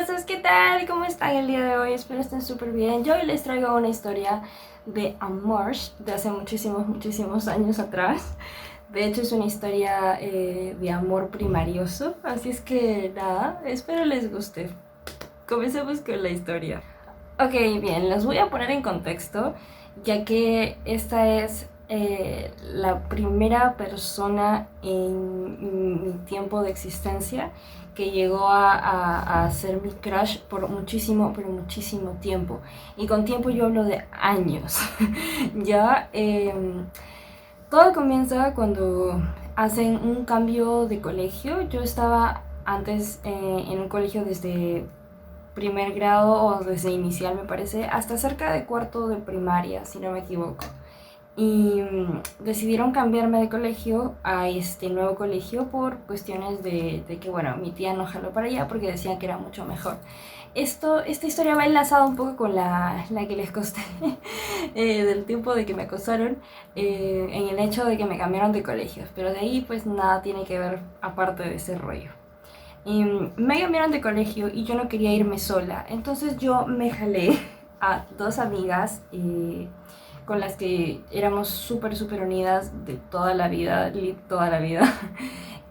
mazos, ¿qué tal? ¿Cómo están el día de hoy? Espero estén súper bien. Yo hoy les traigo una historia de amor de hace muchísimos años atrás. De hecho es una historia de amor primarioso, así es que nada, espero les guste. Comencemos con la historia. Ok, bien, los voy a poner en contexto, ya que esta es la primera persona en mi tiempo de existencia que llegó a ser mi crush por muchísimo tiempo. Y con tiempo yo hablo de años. Ya, todo comienza cuando hacen un cambio de colegio. Yo estaba antes en un colegio desde primer grado o desde inicial me parece, hasta cerca de cuarto de primaria, si no me equivoco. Y decidieron cambiarme de colegio a este nuevo colegio por cuestiones de que, bueno, mi tía no jaló para allá porque decían que era mucho mejor. Esta historia va enlazada un poco con la que les conté del tiempo de que me acosaron en el hecho de que me cambiaron de colegios, pero de ahí pues nada tiene que ver aparte de ese rollo. Me cambiaron de colegio y yo no quería irme sola, entonces yo me jalé a dos amigas con las que éramos súper unidas de toda la vida,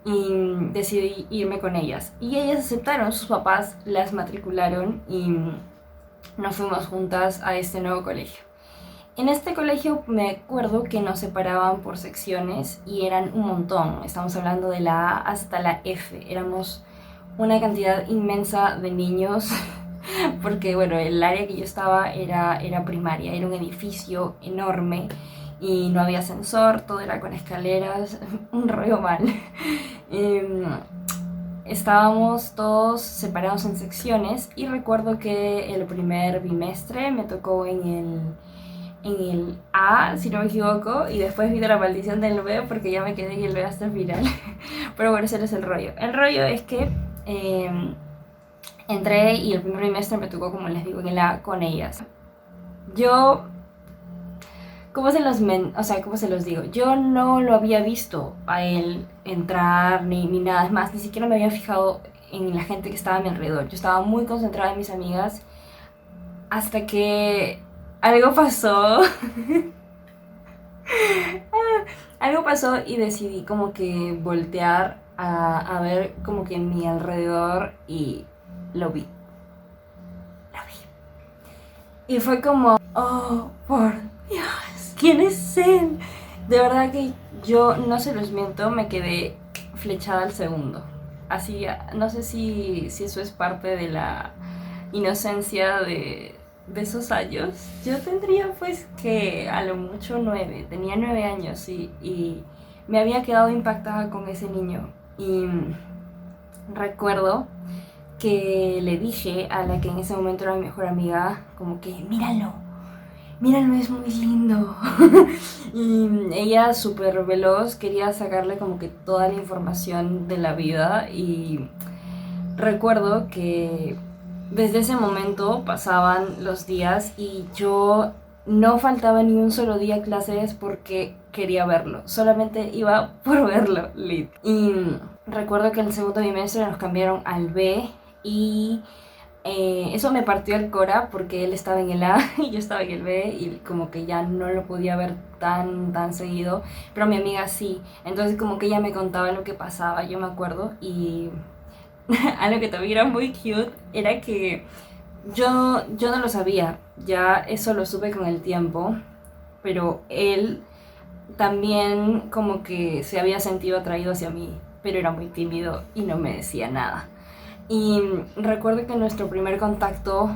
y decidí irme con ellas. Y ellas aceptaron, sus papás las matricularon y nos fuimos juntas a este nuevo colegio. En este colegio me acuerdo que nos separaban por secciones y eran un montón, estamos hablando de la A hasta la F, éramos una cantidad inmensa de niños porque bueno, el área que yo estaba era primaria, era un edificio enorme y no había ascensor, todo era con escaleras, un rollo mal. Estábamos todos separados en secciones y recuerdo que el primer bimestre me tocó en el A, si no me equivoco, y después vino la maldición del B porque ya me quedé en el B hasta el final. Pero bueno, ese no es el rollo. El rollo es que entré y el primer bimestre me tocó, como les digo, en el A con ellas. Yo, ¿cómo se los digo? Yo no lo había visto a él entrar ni nada, es más, ni siquiera me había fijado en la gente que estaba a mi alrededor. Yo estaba muy concentrada en mis amigas hasta que algo pasó. Algo pasó y decidí como que voltear a ver como que en mi alrededor y lo vi. Y fue como, oh, por Dios, ¿quién es él? De verdad que yo, no se los miento, me quedé flechada al segundo. Así, no sé si eso es parte de la inocencia de esos años. Yo tendría pues que a lo mucho 9, tenía 9 años y me había quedado impactada con ese niño. Y recuerdo que le dije a la que en ese momento era mi mejor amiga, como que míralo, es muy lindo. Y ella, súper veloz, quería sacarle como que toda la información de la vida. Y recuerdo que desde ese momento pasaban los días y yo no faltaba ni un solo día a clases porque quería verlo, solamente iba por verlo, lit. Y recuerdo que el segundo bimestre nos cambiaron al B y eso me partió el cora porque él estaba en el A y yo estaba en el B y como que ya no lo podía ver tan seguido, pero mi amiga sí, entonces como que ella me contaba lo que pasaba, yo me acuerdo. Y algo que también era muy cute era que yo no lo sabía, ya eso lo supe con el tiempo, pero él también como que se había sentido atraído hacia mí, pero era muy tímido y no me decía nada. Y recuerdo que nuestro primer contacto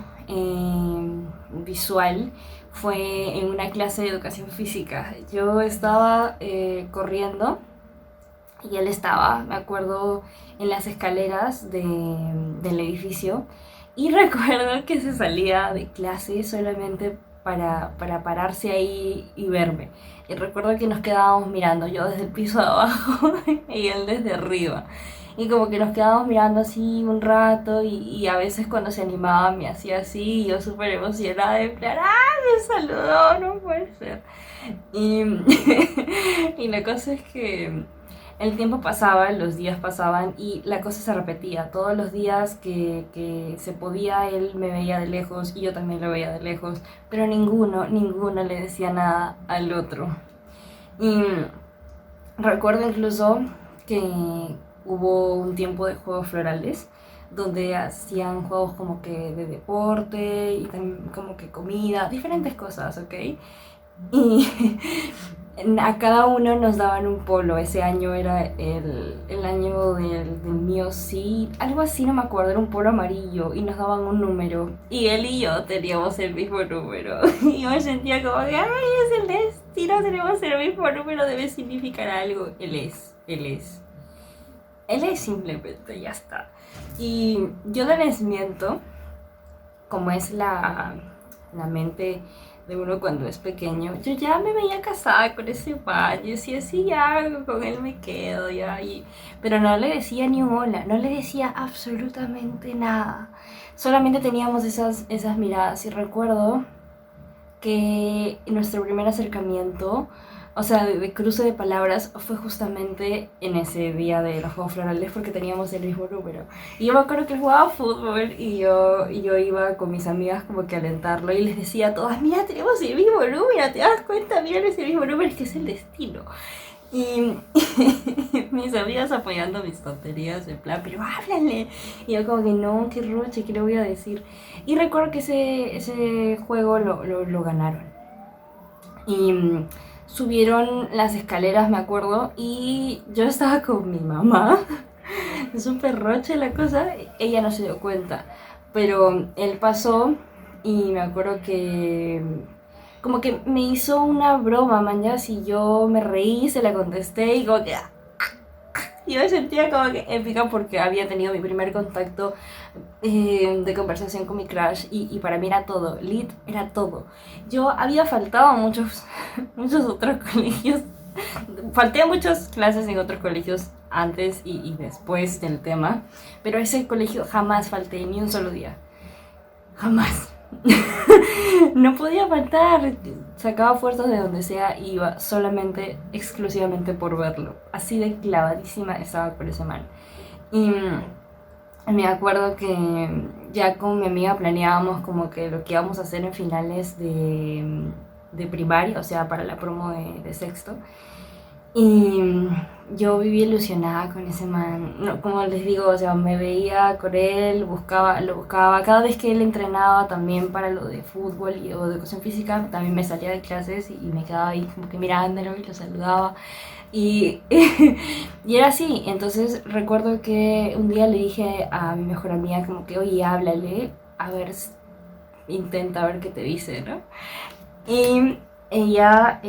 visual fue en una clase de educación física. Yo estaba corriendo y él estaba, me acuerdo, en las escaleras del edificio. Y recuerdo que se salía de clase solamente para pararse ahí y verme. Y recuerdo que nos quedábamos mirando, yo desde el piso de abajo y él desde arriba. Y como que nos quedábamos mirando así un rato y a veces cuando se animaba me hacía así y yo súper emocionada de plan, ¡ah! Me saludó, no puede ser. Y, y la cosa es que el tiempo pasaba, los días pasaban y la cosa se repetía. Todos los días que se podía, él me veía de lejos y yo también lo veía de lejos, pero ninguno le decía nada al otro. Y recuerdo incluso que hubo un tiempo de juegos florales donde hacían juegos como que de deporte y también como que comida, diferentes cosas, ¿ok? Y a cada uno nos daban un polo. Ese año era el año del mío, sí, algo así, no me acuerdo, era un polo amarillo y nos daban un número. Y él y yo teníamos el mismo número. Y yo me sentía como que, ay, es el destino, tenemos el mismo número, debe significar algo. Él es. Él es simplemente, ya está. Y yo no les miento, como es la mente de uno cuando es pequeño, yo ya me veía casada con ese man, yo decía, sí, ya, con él me quedo, ya, pero no le decía ni un hola, no le decía absolutamente nada, solamente teníamos esas miradas, y recuerdo que nuestro primer acercamiento, o sea, de cruce de palabras, fue justamente en ese día de los Juegos Florales porque teníamos el mismo número. Y yo me acuerdo que él jugaba fútbol y yo iba con mis amigas como que a alentarlo y les decía a todas, mira, tenemos el mismo número, ¿te das cuenta? Mira, es el mismo número, es que es el destino. Y mis amigas apoyando mis tonterías, en plan, pero háblale. Y yo como que no, qué roche, ¿qué le voy a decir? Y recuerdo que ese juego lo ganaron. Y subieron las escaleras, me acuerdo, y yo estaba con mi mamá. Súper roche la cosa, ella no se dio cuenta. Pero él pasó y me acuerdo que como que me hizo una broma, mañana, y yo me reí, se la contesté y como que yo me sentía como que épica porque había tenido mi primer contacto de conversación con mi crush y para mí era todo, lit era todo. Yo había faltado a muchos otros colegios, falté a muchas clases en otros colegios antes y después del tema, pero a ese colegio jamás falté ni un solo día, jamás. No podía faltar, sacaba fuerzas de donde sea y iba solamente, exclusivamente por verlo. Así de clavadísima estaba por ese man. Y me acuerdo que ya con mi amiga planeábamos como que lo que íbamos a hacer en finales de primaria, o sea, para la promo de sexto. Y yo vivía ilusionada con ese man, no, como les digo, o sea, me veía con él, lo buscaba, cada vez que él entrenaba también para lo de fútbol o de educación física, también me salía de clases y me quedaba ahí como que mirándolo y lo saludaba. Y, y era así, entonces recuerdo que un día le dije a mi mejor amiga como que, oye, háblale, a ver, intenta ver qué te dice, ¿no? Y ella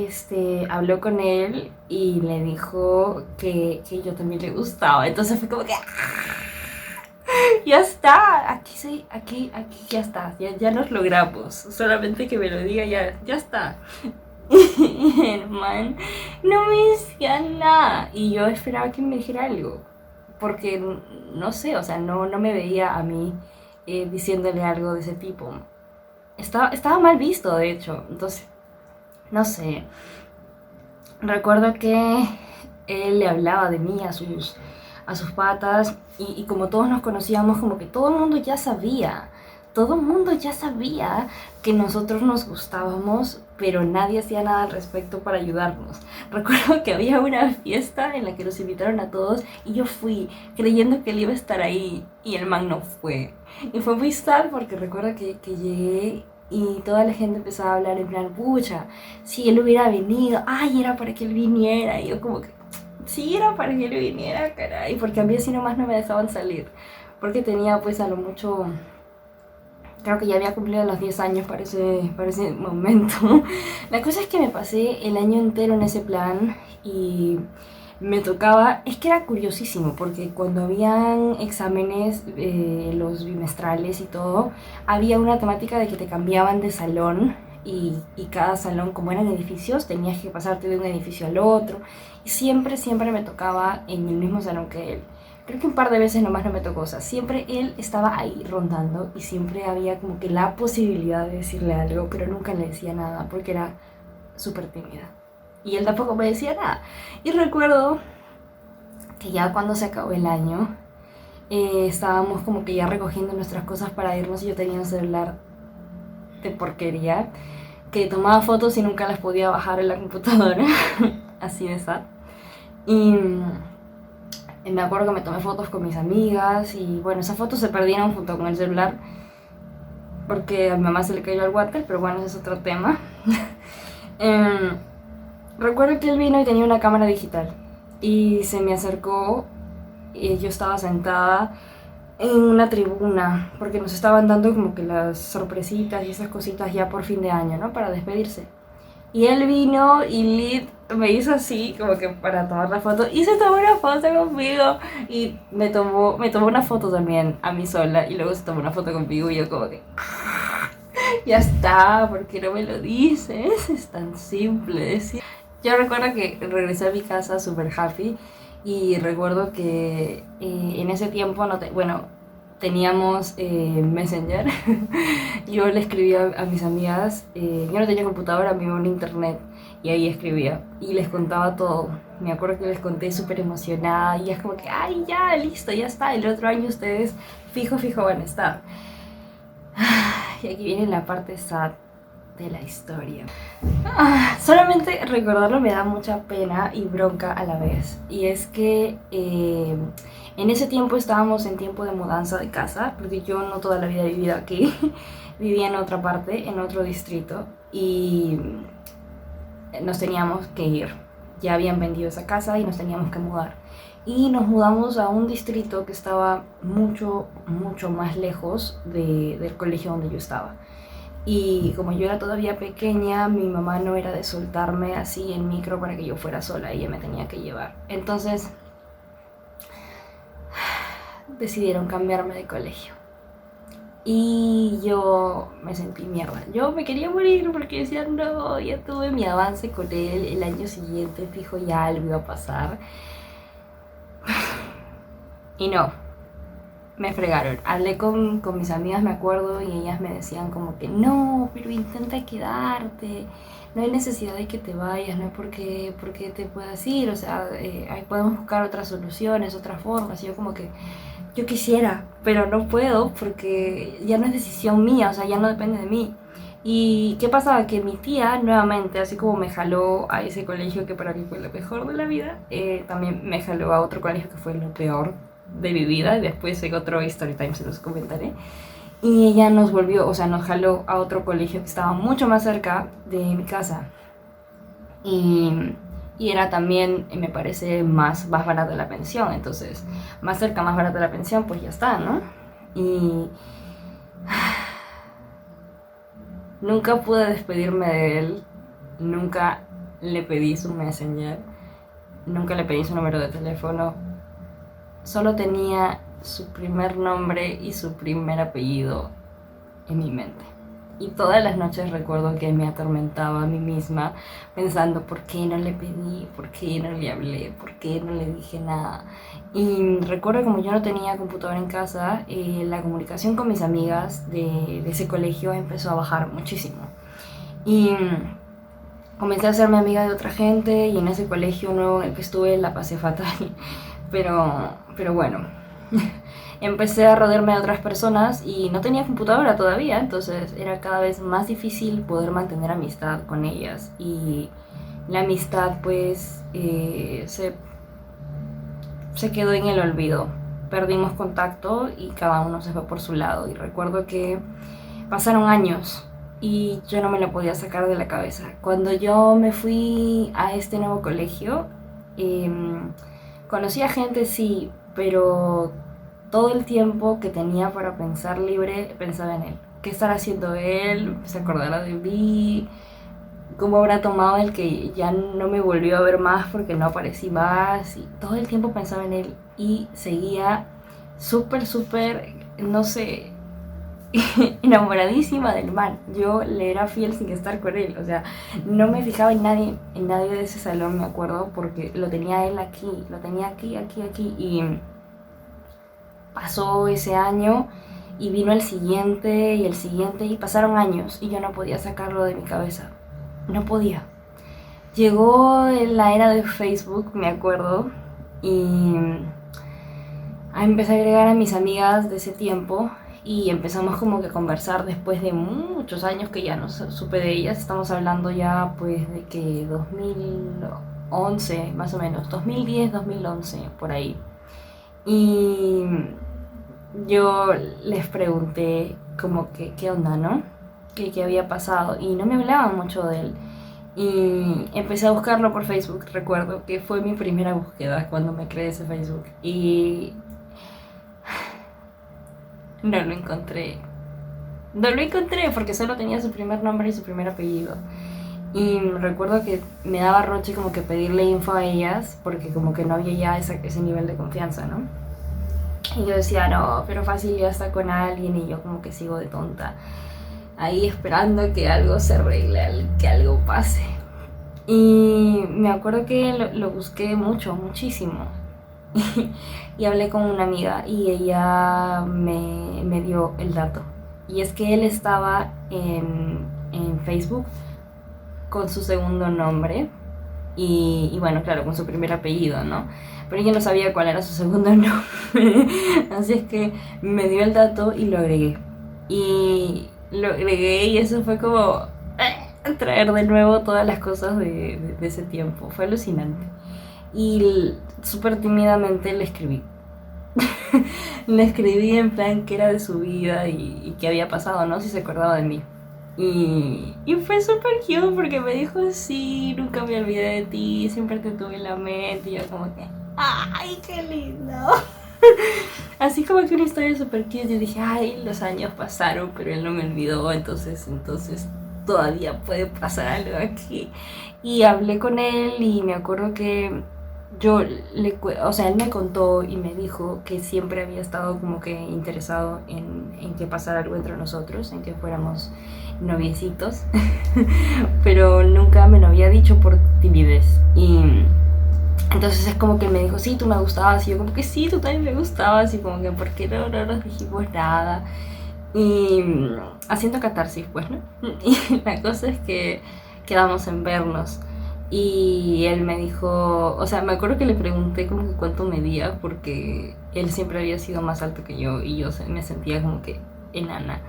habló con él y le dijo que yo también le gustaba. Entonces fue como que ya está, aquí ya está, ya nos logramos. Solamente que me lo diga, ya está. Y el man no me decía nada. Y yo esperaba que me dijera algo. Porque no sé, o sea, no me veía a mí diciéndole algo de ese tipo. Estaba mal visto, de hecho. Entonces, no sé. Recuerdo que él le hablaba de mí a sus patas y como todos nos conocíamos, como que todo el mundo ya sabía. Todo el mundo ya sabía que nosotros nos gustábamos, pero nadie hacía nada al respecto para ayudarnos. Recuerdo que había una fiesta en la que nos invitaron a todos y yo fui creyendo que él iba a estar ahí y el man no fue. Y fue muy sad porque recuerdo que llegué y toda la gente empezaba a hablar en plan, pucha, si él hubiera venido, ay, era para que él viniera. Y yo como que, sí, era para que él viniera, caray, porque a mí así nomás no me dejaban salir. Porque tenía pues a lo mucho, creo que ya había cumplido los 10 años para ese momento. La cosa es que me pasé el año entero en ese plan y me tocaba, es que era curiosísimo porque cuando habían exámenes, los bimestrales y todo, había una temática de que te cambiaban de salón y cada salón, como eran edificios, tenías que pasarte de un edificio al otro y siempre me tocaba en el mismo salón que él. Creo que un par de veces nomás no me tocó, o sea, siempre él estaba ahí rondando y siempre había como que la posibilidad de decirle algo, pero nunca le decía nada porque era súper tímida. Y él tampoco me decía nada. Y recuerdo que ya cuando se acabó el año, estábamos como que ya recogiendo nuestras cosas para irnos y yo tenía un celular de porquería que tomaba fotos y nunca las podía bajar en la computadora, así de sad. Y me acuerdo que me tomé fotos con mis amigas y bueno, esas fotos se perdieron junto con el celular porque a mi mamá se le cayó el water, pero bueno, ese es otro tema. Recuerdo que él vino y tenía una cámara digital y se me acercó y yo estaba sentada en una tribuna porque nos estaban dando como que las sorpresitas y esas cositas ya por fin de año, ¿no? Para despedirse. Y él vino y Lid me hizo así como que para tomar la foto y se tomó una foto conmigo y me tomó una foto también a mí sola y luego se tomó una foto conmigo y yo como que ya está, ¿por qué no me lo dices? Es tan simple, ¿sí? Yo recuerdo que regresé a mi casa super happy y recuerdo que en ese tiempo teníamos Messenger. Yo le escribía a mis amigas, yo no tenía computadora, me iba a un internet y ahí escribía y les contaba todo. Me acuerdo que les conté súper emocionada y es como que, ay, ya, listo, ya está, el otro año ustedes fijo van a estar. Y aquí viene la parte sad de la historia. Solamente recordarlo me da mucha pena y bronca a la vez. Y es que en ese tiempo estábamos en tiempo de mudanza de casa, porque yo no toda la vida he vivido aquí, vivía en otra parte, en otro distrito, y nos teníamos que ir. Ya habían vendido esa casa y nos teníamos que mudar. Y nos mudamos a un distrito que estaba mucho más lejos del colegio donde yo estaba. Y como yo era todavía pequeña, mi mamá no era de soltarme así en micro para que yo fuera sola, ella me tenía que llevar. Entonces decidieron cambiarme de colegio. Y yo me sentí mierda. Yo me quería morir porque decía, no, ya tuve mi avance con él, el año siguiente fijo ya algo iba a pasar. Y no, me fregaron. Hablé con mis amigas, me acuerdo, y ellas me decían como que no, pero intenta quedarte, no hay necesidad de que te vayas, no hay por qué te puedas ir, o sea, ahí podemos buscar otras soluciones, otras formas. Y yo como que, yo quisiera, pero no puedo porque ya no es decisión mía, o sea, ya no depende de mí. ¿Y qué pasaba? Que mi tía nuevamente, así como me jaló a ese colegio que para mí fue lo mejor de la vida, también me jaló a otro colegio que fue lo peor de mi vida, y después en otro story time se los comentaré. Y ella nos volvió, o sea, nos jaló a otro colegio que estaba mucho más cerca de mi casa. Y era también, me parece, más barata la pensión. Entonces, más cerca, más barata la pensión, pues ya está, ¿no? Y nunca pude despedirme de él, nunca le pedí su Messenger, nunca le pedí su número de teléfono. Solo tenía su primer nombre y su primer apellido en mi mente. Y todas las noches recuerdo que me atormentaba a mí misma pensando por qué no le pedí, por qué no le hablé, por qué no le dije nada. Y recuerdo como yo no tenía computadora en casa, la comunicación con mis amigas de ese colegio empezó a bajar muchísimo. Y comencé a hacerme amiga de otra gente y en ese colegio nuevo en el que estuve la pasé fatal. Pero bueno, empecé a rodearme de otras personas y no tenía computadora todavía, entonces era cada vez más difícil poder mantener amistad con ellas. Y la amistad pues se quedó en el olvido. Perdimos contacto y cada uno se fue por su lado. Y recuerdo que pasaron años y yo no me lo podía sacar de la cabeza. Cuando yo me fui a este nuevo colegio, conocí a gente, sí, pero todo el tiempo que tenía para pensar libre, pensaba en él. ¿Qué estará haciendo él? ¿Se acordará de mí? ¿Cómo habrá tomado el que ya no me volvió a ver más porque no aparecí más? Y todo el tiempo pensaba en él y seguía súper, no sé, enamoradísima del man. Yo le era fiel sin estar con él, o sea, no me fijaba en nadie de ese salón, me acuerdo, porque lo tenía él aquí, lo tenía aquí, y pasó ese año y vino el siguiente y el siguiente y pasaron años y yo no podía sacarlo de mi cabeza, no podía. Llegó la era de Facebook, me acuerdo, Y empecé a agregar a mis amigas de ese tiempo y empezamos como que a conversar después de muchos años que ya no supe de ellas. Estamos hablando ya pues de que 2011 más o menos, 2010, 2011 por ahí. Y yo les pregunté como que qué onda, ¿no? ¿Qué había pasado? Y no me hablaban mucho de él. Y empecé a buscarlo por Facebook. Recuerdo que fue mi primera búsqueda cuando me creé ese Facebook. Y no lo encontré. No lo encontré porque solo tenía su primer nombre y su primer apellido. Y recuerdo que me daba roche como que pedirle info a ellas porque como que no había ya ese nivel de confianza, ¿no? Y yo decía, no, pero fácil ya está con alguien y yo como que sigo de tonta. Ahí esperando que algo se arregle, que algo pase. Y me acuerdo que lo busqué mucho, muchísimo. Y hablé con una amiga y ella me dio el dato. Y es que él estaba en Facebook con su segundo nombre y bueno, claro, con su primer apellido, ¿no? Pero ella no sabía cuál era su segundo nombre. Así es que me dio el dato y lo agregué. Y lo agregué y eso fue como traer de nuevo todas las cosas de ese tiempo. Fue alucinante. Y súper tímidamente le escribí. Le escribí en plan que era de su vida y qué había pasado, ¿no? Si se acordaba de mí. Y fue súper cute porque me dijo, sí, nunca me olvidé de ti, siempre te tuve en la mente. Y yo como que, ¡ay, qué lindo! Así como que una historia súper cute. Yo dije, ay, los años pasaron, pero él no me olvidó, entonces todavía puede pasar algo aquí. Y hablé con él y me acuerdo que o sea, él me contó y me dijo que siempre había estado como que interesado en que pasara algo entre nosotros, en que fuéramos noviecitos, pero nunca me lo había dicho por timidez. Y entonces es como que me dijo, sí, tú me gustabas, y yo como que sí, tú también me gustabas, y como que, ¿por qué no nos dijimos nada? Y haciendo catarsis, pues, ¿no? Y la cosa es que quedamos en vernos. Y él me dijo, o sea, me acuerdo que le pregunté como que cuánto medía, porque él siempre había sido más alto que yo y yo me sentía como que enana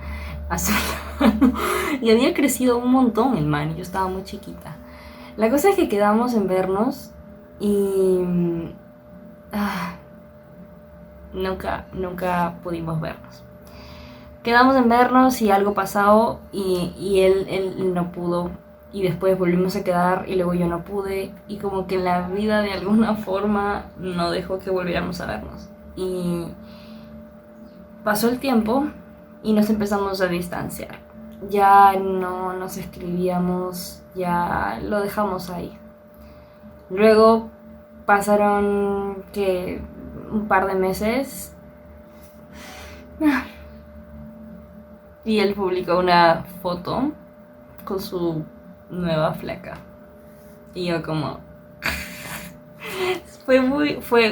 a su lado. Y había crecido un montón el man y yo estaba muy chiquita. La cosa es que quedamos en vernos y nunca pudimos vernos. Quedamos en vernos y algo pasado y él no pudo. Y después volvimos a quedar y luego yo no pude. Y como que la vida de alguna forma no dejó que volviéramos a vernos. Y pasó el tiempo y nos empezamos a distanciar. Ya no nos escribíamos, ya lo dejamos ahí. Luego pasaron que un par de meses y él publicó una foto con su nueva flaca y yo como fue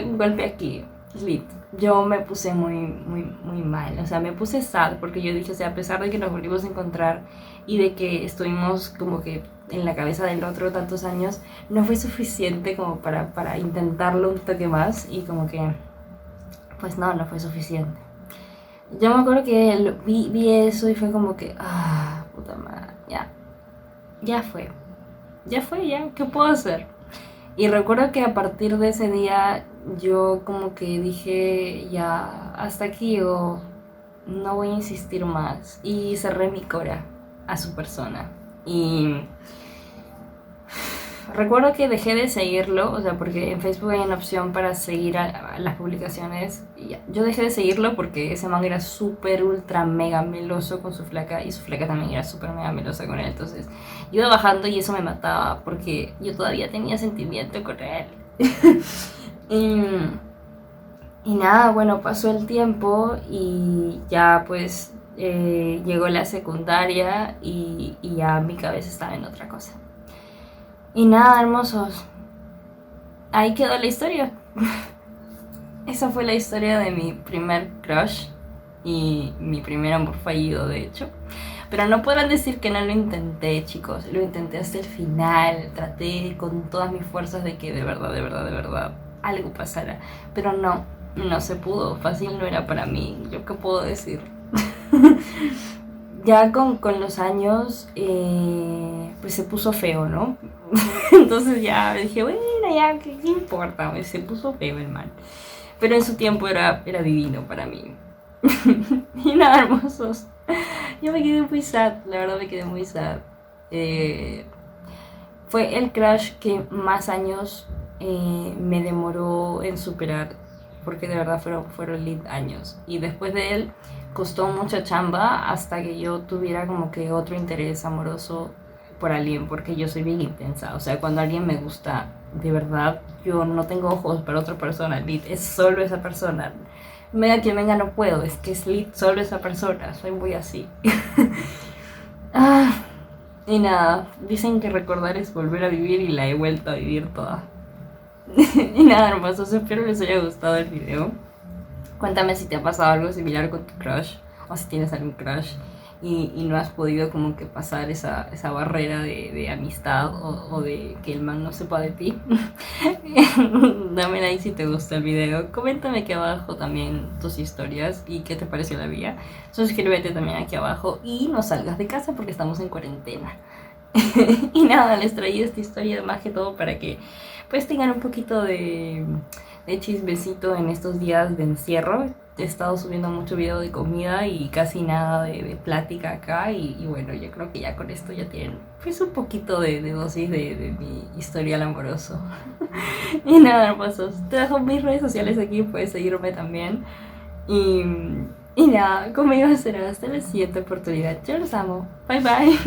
un golpe aquí, lit. Yo me puse muy mal, o sea, me puse sad porque yo dije, o sea, a pesar de que nos volvimos a encontrar y de que estuvimos como que en la cabeza del otro tantos años, no fue suficiente como para intentarlo un toque más y como que pues no fue suficiente. Yo me acuerdo que vi eso y fue como que, puta madre, ya fue, ¿qué puedo hacer? Y recuerdo que a partir de ese día yo como que dije, ya, hasta aquí o no voy a insistir más. Y cerré mi cora a su persona. Y recuerdo que dejé de seguirlo, o sea, porque en Facebook hay una opción para seguir a las publicaciones. Y yo dejé de seguirlo porque ese man era súper, ultra, mega meloso con su flaca y su flaca también era súper, mega melosa con él. Entonces yo iba bajando y eso me mataba porque yo todavía tenía sentimiento con él. Y nada, bueno, pasó el tiempo y ya pues llegó la secundaria y ya mi cabeza estaba en otra cosa. Y nada, hermosos, ahí quedó la historia. Esa fue la historia de mi primer crush y mi primer amor fallido, de hecho. Pero no podrán decir que no lo intenté, chicos. Lo intenté hasta el final. Traté con todas mis fuerzas de que de verdad algo pasara. Pero no se pudo, fácil no era para mí, yo qué puedo decir. Ya con los años, pues se puso feo, ¿no? Entonces ya dije, bueno, ya, ¿qué importa? Pues se puso feo el man. Pero en su tiempo era divino para mí. Y nada, hermosos. Yo me quedé muy sad, la verdad me quedé muy sad. Eh, Fue el crush que más años me demoró en superar, porque de verdad fueron años. Y después de él costó mucha chamba hasta que yo tuviera como que otro interés amoroso por alguien, porque yo soy bien intensa. O sea, cuando alguien me gusta, de verdad, yo no tengo ojos para otra persona, lit, es solo esa persona. Venga quien venga, no puedo, es que es lit, solo esa persona, soy muy así. Ah, y nada, dicen que recordar es volver a vivir y la he vuelto a vivir toda. Y nada, hermosos, espero les haya gustado el video. Cuéntame si te ha pasado algo similar con tu crush o si tienes algún crush y no has podido como que pasar esa barrera de amistad o de que el man no sepa de ti. Dame like si te gustó el video. Coméntame aquí abajo también tus historias y qué te pareció la vida. Suscríbete también aquí abajo y no salgas de casa porque estamos en cuarentena. Y nada, les traí esta historia más que todo para que pues tengan un poquito de chismecito en estos días de encierro. He estado subiendo mucho video de comida y casi nada de plática acá y bueno, yo creo que ya con esto ya tienen pues un poquito de dosis de mi historial amoroso. Y nada, hermosos, te dejo mis redes sociales aquí, puedes seguirme también y nada, conmigo será hasta la siguiente oportunidad. Yo los amo, bye bye.